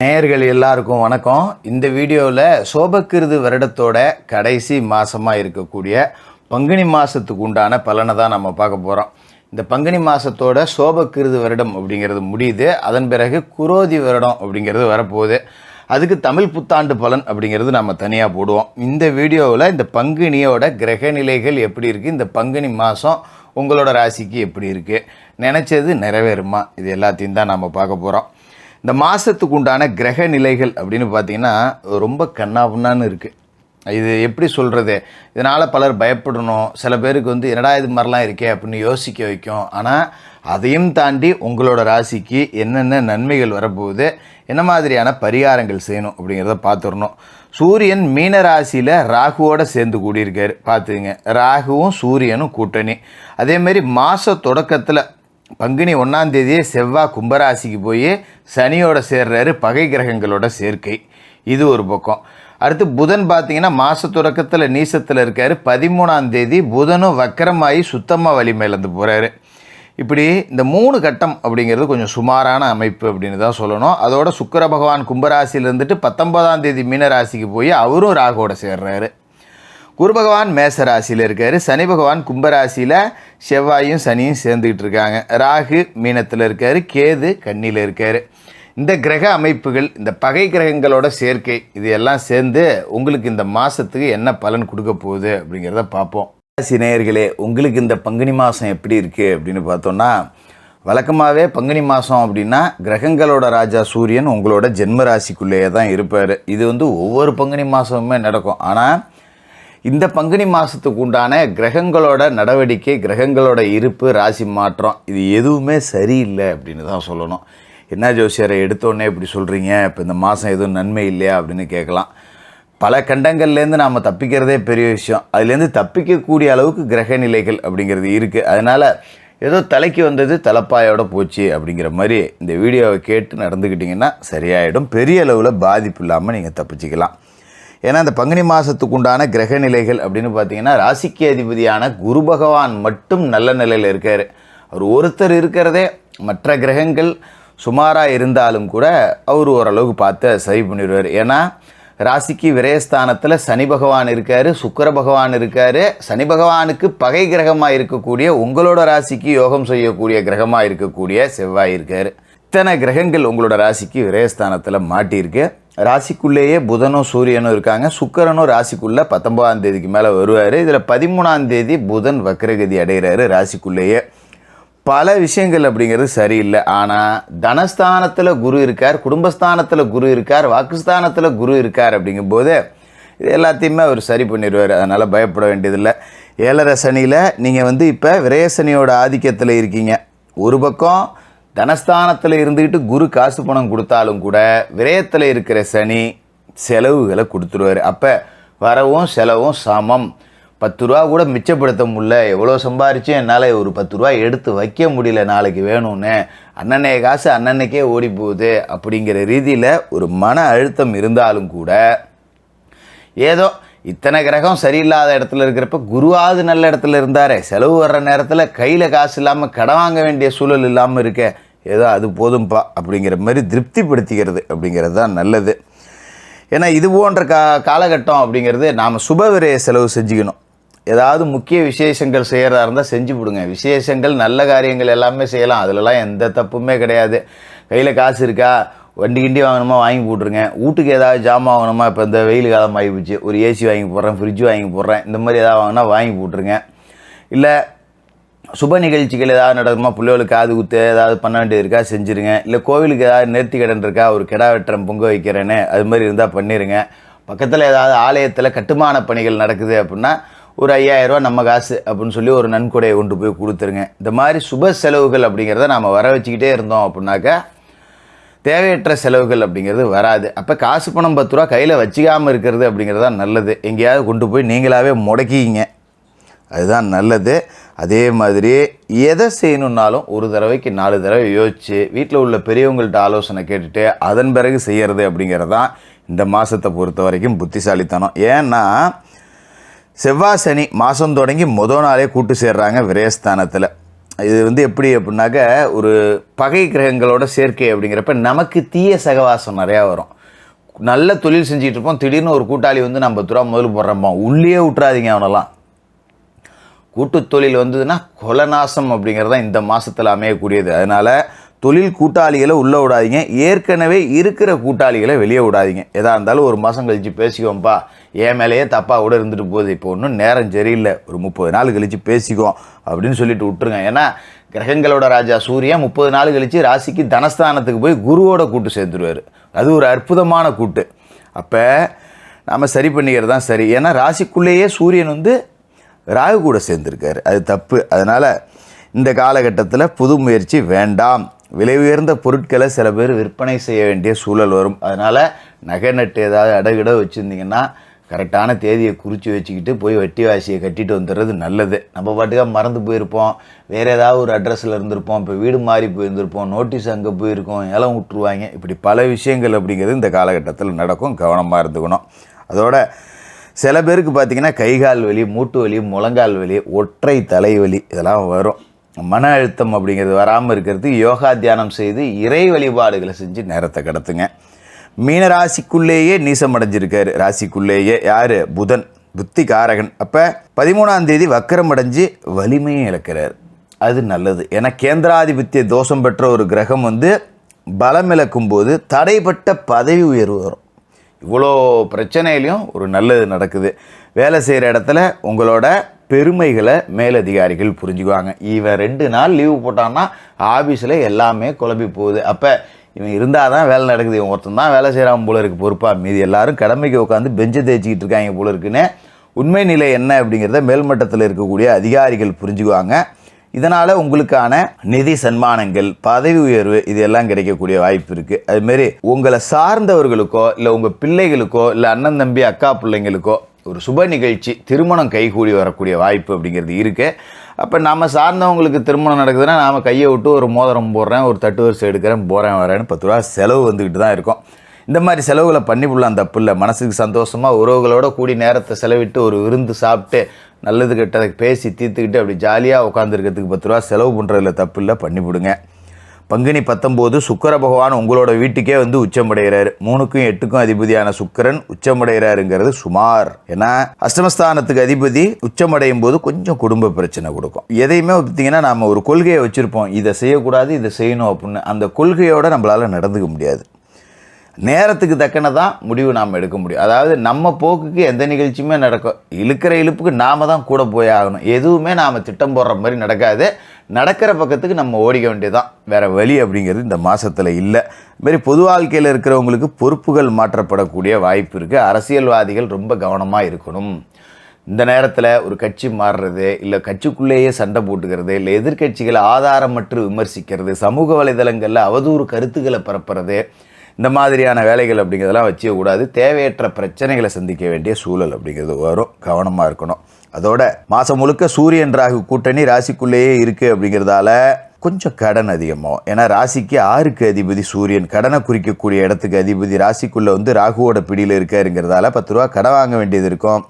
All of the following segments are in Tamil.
நேயர்கள் எல்லாருக்கும் வணக்கம். இந்த வீடியோவில் சோபக்கிருது வருடத்தோட கடைசி மாதமாக இருக்கக்கூடிய பங்குனி மாதத்துக்கு உண்டான பலனை தான் நம்ம பார்க்க போகிறோம். இந்த பங்குனி மாதத்தோட சோபக்கிருது வருடம் அப்படிங்கிறது முடியுது. அதன் பிறகு குரோதி வருடம் அப்படிங்கிறது வரப்போகுது. அதுக்கு தமிழ் புத்தாண்டு பலன் அப்படிங்கிறது நம்ம தனியாக போடுவோம். இந்த வீடியோவில் இந்த பங்குனியோட கிரக நிலைகள் எப்படி இருக்குது, இந்த பங்குனி மாதம் உங்களோட ராசிக்கு எப்படி இருக்குது, நினச்சது நிறைவேறுமா, இது எல்லாத்தையும் தான் நம்ம பார்க்க போகிறோம். இந்த மாதத்துக்கு உண்டான கிரக நிலைகள் அப்படின்னு பார்த்திங்கன்னா ரொம்ப கண்ணாபுண்ணான்னு இருக்குது. இது எப்படி சொல்கிறது, இதனால் பலர் பயப்படணும். சில பேருக்கு என்னடா இது மாதிரிலாம் இருக்கே அப்படின்னு யோசிக்க வைக்கும். ஆனால் அதையும் தாண்டி உங்களோட ராசிக்கு என்னென்ன நன்மைகள் வரப்போகுது, என்ன மாதிரியான பரிகாரங்கள் செய்யணும் அப்படிங்கிறத பார்த்துடணும். சூரியன் மீன ராசியில் ராகுவோடு சேர்ந்து கூடியிருக்காரு. பார்த்துங்க, ராகுவும் சூரியனும் கூட்டணி. அதேமாரி மாத தொடக்கத்தில் பங்குனி 1ஆம் தேதியே செவ்வாய் கும்பராசிக்கு போய் சனியோட சேர்றாரு, பகை கிரகங்களோட சேர்க்கை. இது ஒரு பக்கம். அடுத்து புதன் பார்த்திங்கன்னா மாத தொடக்கத்தில் நீசத்தில் இருக்கார். 13ஆம் தேதி புதனும் வக்கரமாகி சுத்தமாக வலிமையிலேருந்து போகிறாரு. இப்படி இந்த 3 கட்டம் அப்படிங்கிறது கொஞ்சம் சுமாரான அமைப்பு அப்படின்னு தான் சொல்லணும். அதோட சுக்கிர பகவான் கும்பராசியில் இருந்துட்டு 19ஆம் தேதி மீனராசிக்கு போய் அவரும் ராகுவோட சேர்றாரு. குரு பகவான் மேச ராசியில் இருக்கார். சனி பகவான் கும்பராசியில் செவ்வாயும் சனியும் சேர்ந்துக்கிட்டு இருக்காங்க. ராகு மீனத்தில் இருக்கார், கேது கன்னியில் இருக்கார். இந்த கிரக அமைப்புகள், இந்த பகை கிரகங்களோட சேர்க்கை, இது எல்லாம் சேர்ந்து உங்களுக்கு இந்த மாதத்துக்கு என்ன பலன் கொடுக்க போகுது அப்படிங்கிறத பார்ப்போம். ராசி நேயர்களே, உங்களுக்கு இந்த பங்குனி மாதம் எப்படி இருக்குது அப்படின்னு பார்த்தோன்னா, வழக்கமாகவே பங்குனி மாதம் அப்படின்னா கிரகங்களோட ராஜா சூரியன் உங்களோட ஜென்ம ராசிக்குள்ளேயே தான் இருப்பார். இது ஒவ்வொரு பங்குனி மாதமுமே நடக்கும். ஆனால் இந்த பங்குனி மாதத்துக்கு உண்டான கிரகங்களோட நடவடிக்கை, கிரகங்களோட இருப்பு, ராசி மாற்றம், இது எதுவுமே சரியில்லை அப்படின்னு தான் சொல்லணும். என்ன ஜோசியரை எடுத்தோடனே இப்படி சொல்கிறீங்க, இப்போ இந்த மாதம் எதுவும் நன்மை இல்லையா அப்படின்னு கேட்கலாம். பல கண்டங்கள்லேருந்து நாம் தப்பிக்கிறதே பெரிய விஷயம். அதுலேருந்து தப்பிக்கக்கூடிய அளவுக்கு கிரக நிலைகள் அப்படிங்கிறது இருக்குது. அதனால் ஏதோ தலைக்கு வந்தது தலைப்பாயோட போச்சு அப்படிங்கிற மாதிரி இந்த வீடியோவை கேட்டு நடந்துக்கிட்டிங்கன்னா சரியாயிடும். பெரிய அளவில் பாதிப்பு இல்லாமல் நீங்கள் தப்பிச்சிக்கலாம். ஏன்னா இந்த பங்குனி மாதத்துக்கு உண்டான கிரக நிலைகள் அப்படின்னு பார்த்தீங்கன்னா ராசிக்கு அதிபதியான குரு பகவான் மட்டும் நல்ல நிலையில் இருக்கார். அவர் ஒருத்தர் இருக்கிறதே மற்ற கிரகங்கள் சுமாராக இருந்தாலும் கூட அவர் ஓரளவுக்கு பார்த்து சரி பண்ணிடுவார். ஏன்னா ராசிக்கு விரயஸ்தானத்தில் சனி பகவான் இருக்கார், சுக்கிர பகவான் இருக்கார். சனி பகவானுக்கு பகை கிரகமாக இருக்கக்கூடிய உங்களோட ராசிக்கு யோகம் செய்யக்கூடிய கிரகமாக இருக்கக்கூடிய செவ்வாய் இருக்கார். இத்தனை கிரகங்கள் உங்களோட ராசிக்கு விரயஸ்தானத்தில் மாட்டியிருக்கு. ராசிக்குள்ளேயே புதனும் சூரியனும் இருக்காங்க. சுக்கிரனும் ராசிக்குள்ளே 19ஆம் தேதிக்கு மேலே வருவார். இதில் 13ஆம் தேதி புதன் வக்ரகதி அடைகிறாரு ராசிக்குள்ளேயே. பல விஷயங்கள் அப்படிங்கிறது சரியில்லை. ஆனால் தனஸ்தானத்தில் குரு இருக்கார், குடும்பஸ்தானத்தில் குரு இருக்கார், வாக்குஸ்தானத்தில் குரு இருக்கார். அப்படிங்கும்போது இது எல்லாத்தையுமே அவர் சரி பண்ணிடுவார். அதனால் பயப்பட வேண்டியதில்லை. 7.5 சனியில் நீங்கள் இப்போ விரயசனியோட ஆதிக்கத்தில் இருக்கீங்க. ஒரு பக்கம் தனஸ்தானத்தில் இருந்துக்கிட்டு குரு காசு பணம் கொடுத்தாலும் கூட விரயத்தில் இருக்கிற சனி செலவுகளை கொடுத்துருவார். அப்போ வரவும் செலவும் சமம். 10 ரூபா கூட மிச்சப்படுத்த முடியல, எவ்வளோ சம்பாரிச்சும் என்னால் ஒரு 10 ரூபா எடுத்து வைக்க முடியல, நாளைக்கு வேணும்னு அன்னன்னைய காசு அன்னன்னைக்கே ஓடி போகுது அப்படிங்கிற ரீதியில் ஒரு மன அழுத்தம் இருந்தாலும் கூட, ஏதோ இத்தனை கிரகம் சரியில்லாத இடத்துல இருக்கிறப்ப குருவாவது நல்ல இடத்துல இருந்தாரே, செலவு வர்ற நேரத்தில் கையில் காசு இல்லாமல் கடன் வாங்க வேண்டிய சூழல் இல்லாமல் இருக்க, ஏதோ அது போதும்பா அப்படிங்கிற மாதிரி திருப்திப்படுத்திக்கிறது அப்படிங்கிறது தான் நல்லது. ஏன்னா இது போன்ற காலகட்டம் அப்படிங்கிறது நாம் சுபவிரய செலவு செஞ்சுக்கணும். ஏதாவது முக்கிய விசேஷங்கள் செய்கிறதா இருந்தால் செஞ்சு விடுங்க. விசேஷங்கள் நல்ல காரியங்கள் எல்லாமே செய்யலாம், அதிலலாம் எந்த தப்புமே கிடையாது. கையில் காசு இருக்கா, வண்டி கிண்டி வாங்கணுமா வாங்கி போட்டுருங்க. வீட்டுக்கு ஏதாவது ஜாமான் வாங்கணுமா, இப்போ இந்த வெயில் காலம் ஆகி போச்சு, ஒரு ஏசி வாங்கி போடுறேன், ஃப்ரிட்ஜ் வாங்கி போடுறேன், இந்த மாதிரி ஏதாவது வாங்கினா வாங்கி போட்டுருங்க. இல்லை சுப நிகழ்ச்சிகள் ஏதாவது நடக்குமா, பிள்ளைகளுக்கு காது குத்து ஏதாவது பண்ண வேண்டியது இருக்கா செஞ்சுருங்க. இல்லை கோவிலுக்கு ஏதாவது நேர்த்தி கடன் இருக்கா, ஒரு கிடா வெட்டுறேன் பொங்க வைக்கிறேன்னு அது மாதிரி இருந்தால் பண்ணிடுங்க. பக்கத்தில் ஏதாவது ஆலயத்தில் கட்டுமான பணிகள் நடக்குது அப்படின்னா ஒரு 5000 ரூபா நம்ம காசு அப்படின்னு சொல்லி ஒரு நன்கொடையை கொண்டு போய் கொடுத்துருங்க. இந்த மாதிரி சுப செலவுகள் அப்படிங்கிறத நாம் வர வச்சுக்கிட்டே இருந்தோம் அப்படின்னாக்கா தேவையற்ற செலவுகள் அப்படிங்கிறது வராது. அப்போ காசு பணம் 10 ரூபா கையில் வச்சுக்காமல் இருக்கிறது அப்படிங்கிறது தான் நல்லது. எங்கேயாவது கொண்டு போய் நீங்களாகவே முடக்கிங்க, அதுதான் நல்லது. அதே மாதிரி எதை செய்யணுன்னாலும் ஒரு தடவைக்கு 4 தடவை யோசித்து வீட்டில் உள்ள பெரியவங்கள்ட்ட ஆலோசனை கேட்டுட்டு அதன் பிறகு செய்கிறது அப்படிங்கிறது தான் இந்த மாதத்தை பொறுத்த வரைக்கும் புத்திசாலித்தனம். ஏன்னா செவ்வாய் சனி மாதம் தொடங்கி முதல் நாளே கூட்டு சேர்றாங்க விரயஸ்தானத்தில். இது வந்து எப்படி அப்படின்னாக்க ஒரு பகை கிரகங்களோட சேர்க்கை அப்படிங்கிறப்ப நமக்கு தீய சகவாசம் நிறையா வரும். நல்ல தொழில் செஞ்சுட்டு இருப்போம், திடீர்னு ஒரு கூட்டாளி வந்து நம்ம 10 ரூபா முதல் போடுறோம்பா, உள்ளே விட்டுறாதீங்க அவனெல்லாம். கூட்டு தொழில் வந்ததுன்னா கொலநாசம் அப்படிங்கிறது தான் இந்த மாதத்தில் அமையக்கூடியது. அதனால் தொழில் கூட்டாளிகளை உள்ளே விடாதீங்க, ஏற்கனவே இருக்கிற கூட்டாளிகளை வெளியே விடாதீங்க. எதாக இருந்தாலும் ஒரு மாதம் கழித்து பேசிக்குவோம்ப்பா, என் மேலேயே தப்பாக கூட இருந்துட்டு போகுது, இப்போ ஒன்றும் நேரம் சரியில்லை, ஒரு 30 நாள் கழித்து பேசிக்குவோம் அப்படின்னு சொல்லிட்டு விட்டுருங்க. ஏன்னா கிரகங்களோட ராஜா சூரியன் 30 நாள் கழித்து ராசிக்கு தனஸ்தானத்துக்கு போய் குருவோட கூட்டு சேர்த்துருவார். அது ஒரு அற்புதமான கூட்டு. அப்போ நாம் சரி பண்ணிக்கிறது தான் சரி. ஏன்னா ராசிக்குள்ளேயே சூரியன் வந்து ராகு கூட சேர்ந்துருக்காரு, அது தப்பு. அதனால் இந்த காலகட்டத்தில் புது முயற்சி வேண்டாம். விலை உயர்ந்த பொருட்களை சில பேர் விற்பனை செய்ய வேண்டிய சூழல் வரும். அதனால் நகை நட்டு ஏதாவது அடகிட வச்சுருந்தீங்கன்னா கரெக்டான தேதியை குறித்து வச்சுக்கிட்டு போய் வட்டி வாசியை கட்டிட்டு வந்துடுறது நல்லது. நம்ம பாட்டுக்காக மறந்து போயிருப்போம், வேறு ஏதாவது ஒரு அட்ரஸில் இருந்திருப்போம், இப்போ வீடு மாறி போயிருந்திருப்போம், நோட்டீஸ் அங்கே போயிருக்கோம், ஏலம் விட்டுருவாங்க. இப்படி பல விஷயங்கள் அப்படிங்கிறது இந்த காலகட்டத்தில் நடக்கும், கவனமாக இருந்துக்கணும். அதோட சில பேருக்கு பார்த்திங்கன்னா கைகால் வலி, மூட்டு வலி, முழங்கால் வலி, ஒற்றை தலைவலி இதெல்லாம் வரும். மன அழுத்தம் அப்படிங்கிறது வராமல் இருக்கிறதுக்கு யோகா தியானம் செய்து இறை வழிபாடுகளை செஞ்சு நேரத்தை கடத்துங்க. மீன ராசிக்குள்ளேயே நீசம் அடைஞ்சிருக்காரு. ராசிக்குள்ளேயே யார்? புதன், புத்தி காரகன். அப்போ 13ஆம் தேதி வக்கரம் அடைஞ்சு வலிமையும் இழக்கிறார். அது நல்லது. ஏன்னா கேந்திராதிபத்திய தோஷம் பெற்ற ஒரு கிரகம் வந்து பலம் இழக்கும் போது தடைப்பட்ட பதவி உயர்வு வரும். இவ்வளோ பிரச்சனையிலையும் ஒரு நல்லது நடக்குது. வேலை செய்கிற இடத்துல உங்களோட பெருமைகளை மேலதிகாரிகள் புரிஞ்சுக்குவாங்க. இவன் 2 நாள் லீவு போட்டான்னா ஆஃபீஸில் எல்லாமே குழம்பி போகுது. அப்போ இவன் இருந்தால் தான் வேலை நடக்குது, இவன் ஒருத்தன் தான் வேலை செய்கிறான் போல இருக்குது பொறுப்பாக, மீதி எல்லாரும் கடமைக்கு உட்காந்து பெஞ்சை தேய்ச்சிக்கிட்டு இருக்காங்க போல இருக்குன்னு உண்மை நிலை என்ன அப்படிங்கிறத மேல்மட்டத்தில் இருக்கக்கூடிய அதிகாரிகள் புரிஞ்சுக்குவாங்க. இதனால் உங்களுக்கான நிதி சன்மானங்கள், பதவி உயர்வு இது எல்லாம் கிடைக்கக்கூடிய வாய்ப்பு இருக்குது. அதுமாரி உங்களை சார்ந்தவர்களுக்கோ இல்லை உங்கள் பிள்ளைகளுக்கோ இல்லை அண்ணன் தம்பி அக்கா பிள்ளைங்களுக்கோ ஒரு சுப நிகழ்ச்சி, திருமணம் கைகூடி வரக்கூடிய வாய்ப்பு அப்படிங்கிறது இருக்குது. அப்போ நம்ம சார்ந்தவங்களுக்கு திருமணம் நடக்குதுன்னா நாம் கையை விட்டு ஒரு மோதிரம் போடுறேன், ஒரு தட்டு வரிசை எடுக்கிறேன், போகிறேன் வரேன்னு 10 ரூபா செலவு வந்துக்கிட்டு தான் இருக்கும். இந்த மாதிரி செலவுகளை பண்ணிவிடலாம், தப்பு இல்லை. மனசுக்கு சந்தோஷமாக உறவுகளோட கூடி நேரத்தை செலவிட்டு ஒரு விருந்து சாப்பிட்டு நல்லது கெட்டதை பேசி தீர்த்துக்கிட்டு அப்படி ஜாலியாக உட்காந்துருக்கிறதுக்கு 10 ரூபா செலவு பண்ணுறதுல தப்பு இல்லை, பண்ணிவிடுங்க. பங்குனி 19 சுக்கிர பகவான் உங்களோட வீட்டுக்கே வந்து உச்சமடைகிறாரு. 3க்கும் 8க்கும் அதிபதியான சுக்கிரன் உச்சமடைகிறாருங்கிறது சுமார். ஏன்னா அஷ்டமஸ்தானத்துக்கு அதிபதி உச்சமடையும் போது கொஞ்சம் குடும்ப பிரச்சனை கொடுக்கும். எதையுமே பார்த்தீங்கன்னா நாம் ஒரு கொள்கையை வச்சுருப்போம், இதை செய்யக்கூடாது இதை செய்யணும் அப்படின்னு. அந்த கொள்கையோடு நம்மளால் நடந்துக்க முடியாது. நேரத்துக்கு தக்கன தான் முடிவு நாம் எடுக்க முடியும். அதாவது நம்ம போக்குக்கு எந்த நிகழ்ச்சியுமே நடக்கும், இழுக்கிற இழுப்புக்கு நாம் தான் கூட போய் ஆகணும். எதுவுமே நாம் திட்டம் போடுற மாதிரி நடக்காது. நடக்கிற பக்கத்துக்கு நம்ம ஓடிக்க வேண்டியதுதான், வேறு வழி அப்படிங்கிறது இந்த மாதத்தில் இல்லை. இதுமாரி பொது வாழ்க்கையில் இருக்கிறவங்களுக்கு பொறுப்புகள் மாற்றப்படக்கூடிய வாய்ப்பு இருக்குது. அரசியல்வாதிகள் ரொம்ப கவனமாக இருக்கணும். இந்த நேரத்தில் ஒரு கட்சி மாறுறது, இல்லை கட்சிக்குள்ளேயே சண்டை போட்டுக்கிறது, இல்லை எதிர்கட்சிகளை ஆதாரமற்று விமர்சிக்கிறது, சமூக வலைதளங்களில் அவதூறு கருத்துக்களை பரப்புறது, இந்த மாதிரியான வேலைகள் அப்படிங்கிறதெல்லாம் வச்சுக்கக்கூடாது. தேவையற்ற பிரச்சனைகளை சந்திக்க வேண்டிய சூழல் அப்படிங்கிறது வரும், கவனமாக இருக்கணும். அதோட மாதம் முழுக்க சூரியன் ராகு கூட்டணி ராசிக்குள்ளேயே இருக்குது அப்படிங்கிறதால கொஞ்சம் கடன் அதிகமாகும். ஏன்னா ராசிக்கு 6க்கு அதிபதி சூரியன், கடனை குறிக்கக்கூடிய இடத்துக்கு அதிபதி ராசிக்குள்ளே வந்து ராகுவோட பிடியில் இருக்காருங்கிறதால 10 ரூபா கடன் வாங்க வேண்டியது இருக்கும்.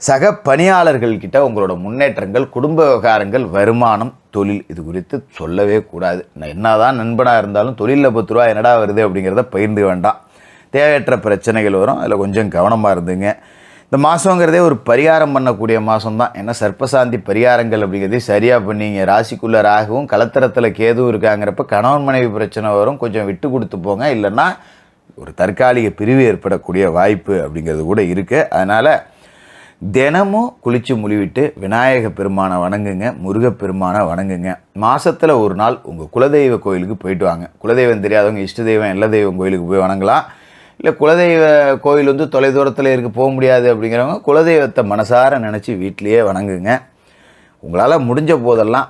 சக பணியாளர்கள்கிட்ட உங்களோட முன்னேற்றங்கள், குடும்ப விவகாரங்கள், வருமானம், தொழில் இது குறித்து சொல்லவே கூடாது. என்னதான் நண்பனாக இருந்தாலும் தொழிலில் 10 ரூபா என்னடா வருது அப்படிங்கிறத பகிர்ந்து வேண்டாம். தேவையற்ற பிரச்சனைகள் வரும், அதில் கொஞ்சம் கவனமாக இருந்துங்க. இந்த மாதங்கிறதே ஒரு பரிகாரம் பண்ணக்கூடிய மாதம் தான். ஏன்னா சர்ப்பசாந்தி பரிகாரங்கள் அப்படிங்கிறதே சரியாக பண்ணிங்க. ராசிக்குள்ளே ராகுவும் கலத்தரத்தில் கேதுவும் இருக்காங்கிறப்ப கணவன் மனைவி பிரச்சனை வரும், கொஞ்சம் விட்டு கொடுத்து போங்க. இல்லைன்னா ஒரு தற்காலிக பிரிவு ஏற்படக்கூடிய வாய்ப்பு அப்படிங்கிறது கூட இருக்குது. அதனால் தினமும் குளித்து முழுவிட்டு விநாயக பெருமானை வணங்குங்க, முருகப்பெருமானை வணங்குங்க. மாதத்தில் ஒரு நாள் உங்கள் குலதெய்வ கோயிலுக்கு போயிட்டு வாங்க. குலதெய்வம் தெரியாதவங்க இஷ்ட தெய்வம் எல்லா தெய்வம் கோயிலுக்கு போய் வணங்கலாம். இல்லை குலதெய்வ கோயில் வந்து தொலைதூரத்தில் இருக்க போக முடியாது அப்படிங்கிறவங்க குலதெய்வத்தை மனசார நினச்சி வீட்டிலையே வணங்குங்க. உங்களால் முடிஞ்ச போதெல்லாம்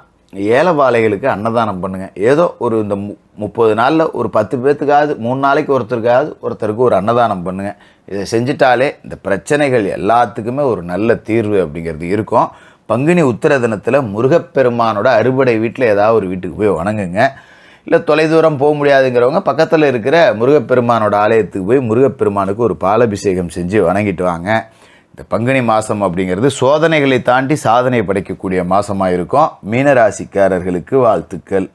ஏழைபாளைகளுக்கு அன்னதானம் பண்ணுங்கள். ஏதோ ஒரு இந்த 30 நாளில் ஒரு 10 பேர்த்துக்காவது 3 நாளைக்கு ஒருத்தருக்கு ஒரு அன்னதானம் பண்ணுங்கள். இதை செஞ்சிட்டாலே இந்த பிரச்சனைகள் எல்லாத்துக்குமே ஒரு நல்ல தீர்வு அப்படிங்கிறது இருக்கும். பங்குனி உத்திர தினத்தில் முருகப்பெருமானோட அறுபடை வீட்டில் ஏதாவது ஒரு வீட்டுக்கு போய் வணங்குங்க. இல்லை தொலைதூரம் போக முடியாதுங்கிறவங்க பக்கத்தில் இருக்கிற முருகப்பெருமானோட ஆலயத்துக்கு போய் முருகப்பெருமானுக்கு ஒரு பாலாபிஷேகம் செஞ்சு வணங்கிட்டு வாங்க. இந்த பங்குனி மாதம் அப்படிங்கிறது சோதனைகளை தாண்டி சாதனை படைக்கக்கூடிய மாதமாக இருக்கும். மீனராசிக்காரர்களுக்கு வாழ்த்துக்கள்.